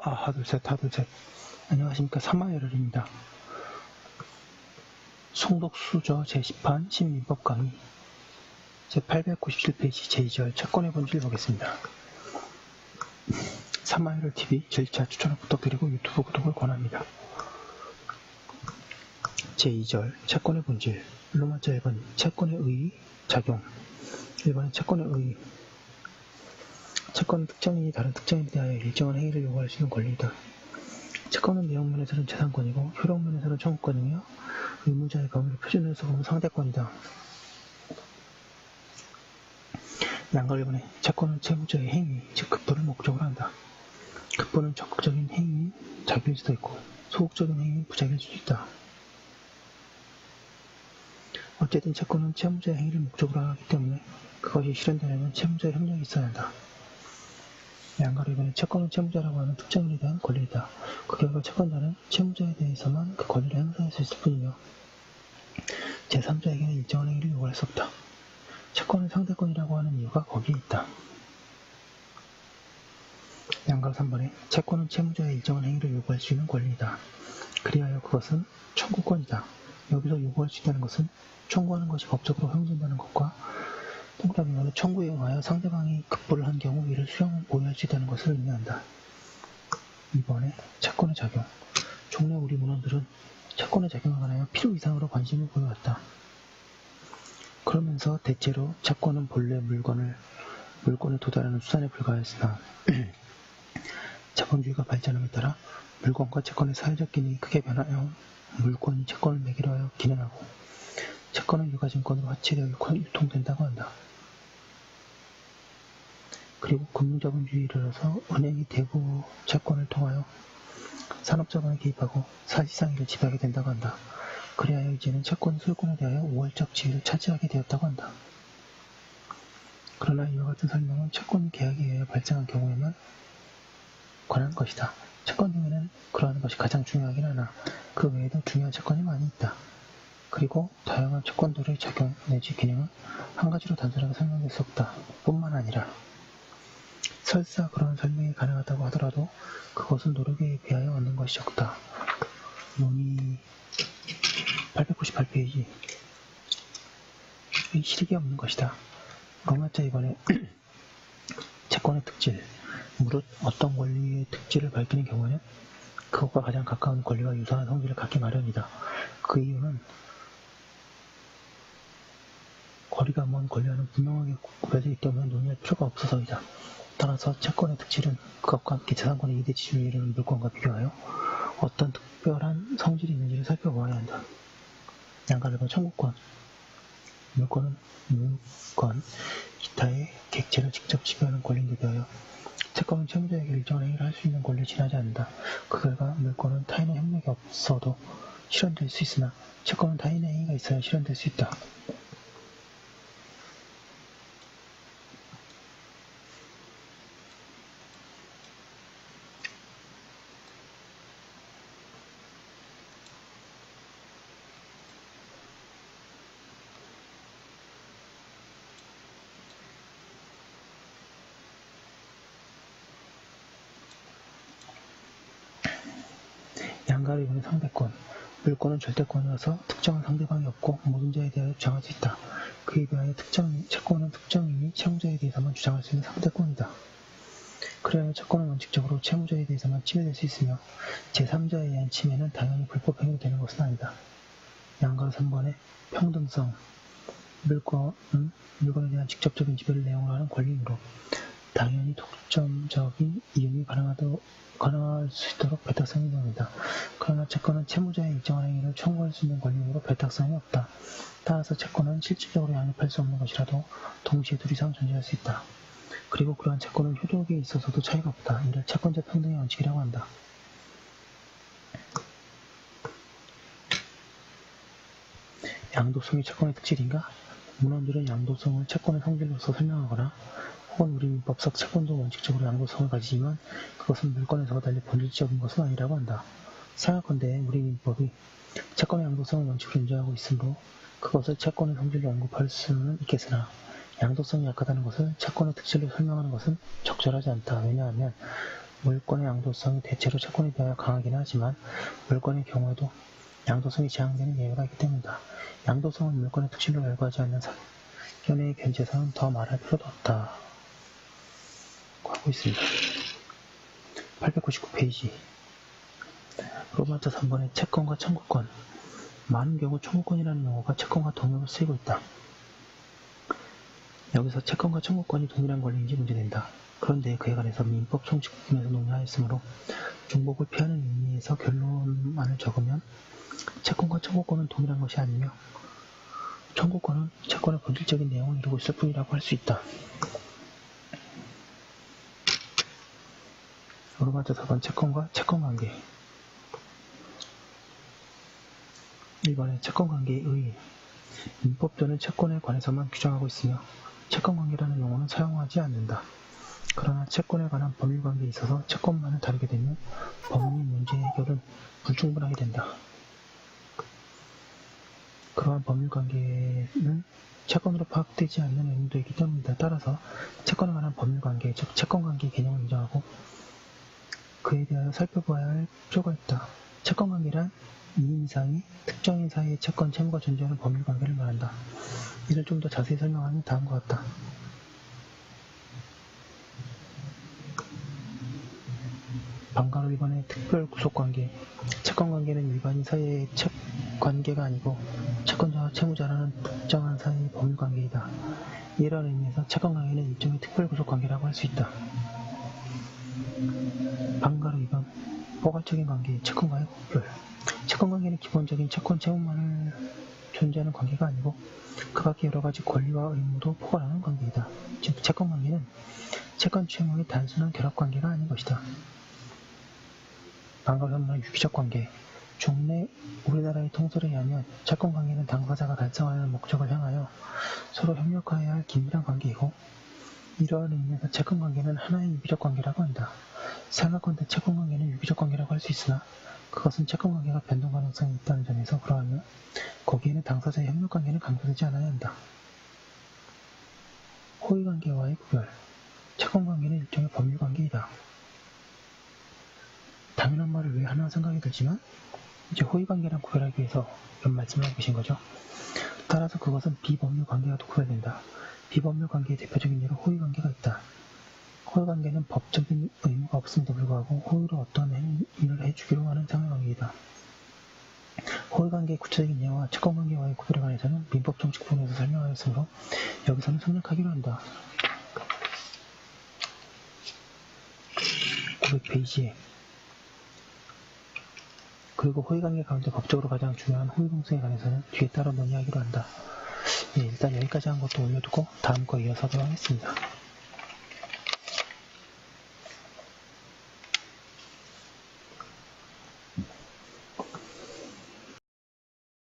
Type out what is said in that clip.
하나 둘 셋. 안녕하십니까. 사마열혈입니다. 송독수저 제10판 신민법 강의 제897페이지 제2절 채권의 본질 보겠습니다. 사마열혈TV 절차 추천을 부탁드리고 유튜브 구독을 권합니다. 제2절 채권의 본질. 로마자 1번 채권의 의의 작용. 1번은 채권의 의의. 채권은 특정인이 다른 특정인에 대하여 일정한 행위를 요구할 수 있는 권리이다. 채권은 내용면에서는 재산권이고 효력면에서는 청구권이며 의무자의 범위를 표준으로서 보면 상대권이다. 양가 1번에 채권은 채무자의 행위, 즉 급부를 목적으로 한다. 급부는 적극적인 행위인 자기일 수도 있고 소극적인 행위인 부자기일 수도 있다. 어쨌든 채권은 채무자의 행위를 목적으로 하기 때문에 그것이 실현되려면 채무자의 협력이 있어야 한다. 양가로 이번에 채권은 채무자라고 하는 특정인에 대한 권리이다. 그 결과 채권자는 채무자에 대해서만 그 권리를 행사할 수 있을 뿐이며 제3자에게는 일정한 행위를 요구할 수 없다. 채권은 상대권이라고 하는 이유가 거기에 있다. 양가로 3번에 채권은 채무자의 일정한 행위를 요구할 수 있는 권리이다. 그리하여 그것은 청구권이다. 여기서 요구할 수 있다는 것은 청구하는 것이 법적으로 허용된다는 것과 동답이면 청구에 의하여 상대방이 급부를 한 경우 이를 수령 보유할 수 있다는 것을 의미한다. 2번에 채권의 작용. 종래 우리 문헌들은 채권의 작용에 관하여 필요 이상으로 관심을 보여왔다. 그러면서 대체로 채권은 본래 물건에 도달하는 수단에 불과하였으나 자본주의가 발전함에 따라 물건과 채권의 사회적 기능이 크게 변하여 물건이 채권을 매개로 하여 기능하고 채권은 유가증권으로 화치되어 유통된다고 한다. 그리고 금융자본주의를 이뤄서 은행이 대부 채권을 통하여 산업자본에 개입하고 사실상 이를 지배하게 된다고 한다. 그리하여 이제는 채권이 소유권에 대하여 우월적 지위를 차지하게 되었다고 한다. 그러나 이와 같은 설명은 채권 계약에 의해 발생한 경우에만 관한 것이다. 채권 중에는 그러한 것이 가장 중요하긴 하나 그 외에도 중요한 채권이 많이 있다. 그리고 다양한 채권들의 작용 내지 기능은 한 가지로 단순하게 설명될 수 없다. 뿐만 아니라 설사 그런 설명이 가능하다고 하더라도 그것은 노력에 비하여 얻는 것이 적다. 논의 898페이지 실익이 없는 것이다. 로마자 2번에 채권의 특질. 무릇 어떤 권리의 특질을 밝히는 경우에는 그것과 가장 가까운 권리와 유사한 성질을 갖기 마련이다. 그 이유는 거리가 먼 권리와는 분명하게 구별되어 있기 때문에 논의할 필요가 없어서이다. 따라서 채권의 특질은 그것과 함께 재산권의 2대 지주에 이르는 물건과 비교하여 어떤 특별한 성질이 있는지를 살펴보아야 한다. 양가 1번 청구권. 물건은 물건, 기타의 객체를 직접 지배하는 권리인데 비하여 채권은 채무자에게 일정한 행위를 할 수 있는 권리를 지나지 않는다. 그 결과 물건은 타인의 협력이 없어도 실현될 수 있으나 채권은 타인의 행위가 있어야 실현될 수 있다. 양가로 이번에 상대권. 물건은 절대권이라서 특정한 상대방이 없고 모든 자에 대하여 주장할 수 있다. 그에 비하여 채권은 특정인이 채무자에 대해서만 주장할 수 있는 상대권이다. 그래야 채권은 원칙적으로 채무자에 대해서만 침해될 수 있으며 제3자에 의한 침해는 당연히 불법 행위로 되는 것은 아니다. 양가로 3번에 평등성. 물건은 물건에 대한 직접적인 지배를 내용으로 하는 권리이므로 당연히 독점적인 이용이 가능할 수 있도록 배탁성이 인정된다. 그러나 채권은 채무자의 일정한 행위를 청구할 수 있는 권리이므로 배탁성이 없다. 따라서 채권은 실질적으로 양립할 수 없는 것이라도 동시에 둘 이상 존재할 수 있다. 그리고 그러한 채권은 효력에 있어서도 차이가 없다. 이를 채권자 평등의 원칙이라고 한다. 양도성이 채권의 특질인가? 문헌들은 양도성을 채권의 성질로서 설명하거나 혹은 우리 민법상 채권도 원칙적으로 양도성을 가지지만 그것은 물건에서와 달리 본질적인 것은 아니라고 한다. 생각컨대 우리 민법이 채권의 양도성을 원칙으로 인정하고 있으므로 그것을 채권의 성질로 언급할 수는 있겠으나 양도성이 약하다는 것을 채권의 특질로 설명하는 것은 적절하지 않다. 왜냐하면 물권의 양도성이 대체로 채권에 비하여 강하긴 하지만 물권의 경우에도 양도성이 제한되는 예외가 있기 때문이다. 양도성은 물권의 특징을 열거하지 않는 사견의 견제서는 더 말할 필요도 없다. 하고 있습니다. 899페이지 로마자 3번의 채권과 청구권. 많은 경우 청구권이라는 용어가 채권과 동일로 쓰이고 있다. 여기서 채권과 청구권이 동일한 권리인지 문제된다. 그런데 그에 관해서 민법 총칙부분에서 논의하였으므로 중복을 피하는 의미에서 결론만을 적으면 채권과 청구권은 동일한 것이 아니며 청구권은 채권의 본질적인 내용을 이루고 있을 뿐이라고 할 수 있다. 로마자 4번 채권과 채권관계. 1번에 채권관계의 의의. 민법전은 채권에 관해서만 규정하고 있으며 채권관계라는 용어는 사용하지 않는다. 그러나 채권에 관한 법률관계에 있어서 채권만을 다루게 되면 법률 문제 해결은 불충분하게 된다. 그러한 법률관계는 채권으로 파악되지 않는 의무도 있기 때문이다. 따라서 채권에 관한 법률관계, 즉 채권관계 개념을 인정하고 그에 대하여 살펴봐야 할 필요가 있다. 채권관계란 2인 이상이 특정인 사이의 채권, 채무가 존재하는 법률관계를 말한다. 이를 좀 더 자세히 설명하면 다음과 같다. 방가로 1번의 특별구속관계. 채권관계는 일반인 사이의 관계가 아니고 채권자와 채무자라는 특정한 사이의 법률관계이다. 이런 의미에서 채권관계는 일종의 특별구속관계라고 할 수 있다. 방가로 2번 포괄적인 관계, 채권과의 구별. 채권관계는 기본적인 채권, 채무만을 존재하는 관계가 아니고 그 밖에 여러 가지 권리와 의무도 포괄하는 관계이다. 즉 채권관계는 채권, 채무의 단순한 결합관계가 아닌 것이다. 방가로 3번 유기적 관계. 종래 우리나라의 통설에 의하면 채권관계는 당사자가 달성하는 목적을 향하여 서로 협력하여야 할 긴밀한 관계이고 이러한 의미에서 채권관계는 하나의 유기적 관계라고 한다. 생각컨대 채권관계는 유기적 관계라고 할 수 있으나 그것은 채권관계가 변동 가능성이 있다는 점에서 그러하며 거기에는 당사자의 협력관계는 강조되지 않아야 한다. 호의관계와의 구별. 채권관계는 일종의 법률관계이다. 당연한 말을 왜 하나 생각이 들지만 이제 호의관계랑 구별하기 위해서 이런 말씀을 하고 계신 거죠. 따라서 그것은 비법률관계와도 구별된다. 비법률관계의 대표적인 예로 호의관계가 있다. 호의관계는 법적인 의무가 없음에도 불구하고 호의로 어떤 행위를 해주기로 하는 상호관계이다. 호의관계의 구체적인 예와 채권관계와의 구별에 관해서는 민법 총칙부분에서 설명하였으므로 여기서는 생략하기로 한다. 900페이지에 그리고 호의관계 가운데 법적으로 가장 중요한 호의공성에 관해서는 뒤에 따라 논의하기로 한다. 예, 일단 여기까지 한 것도 올려두고 다음 거 이어서 하도록 하겠습니다.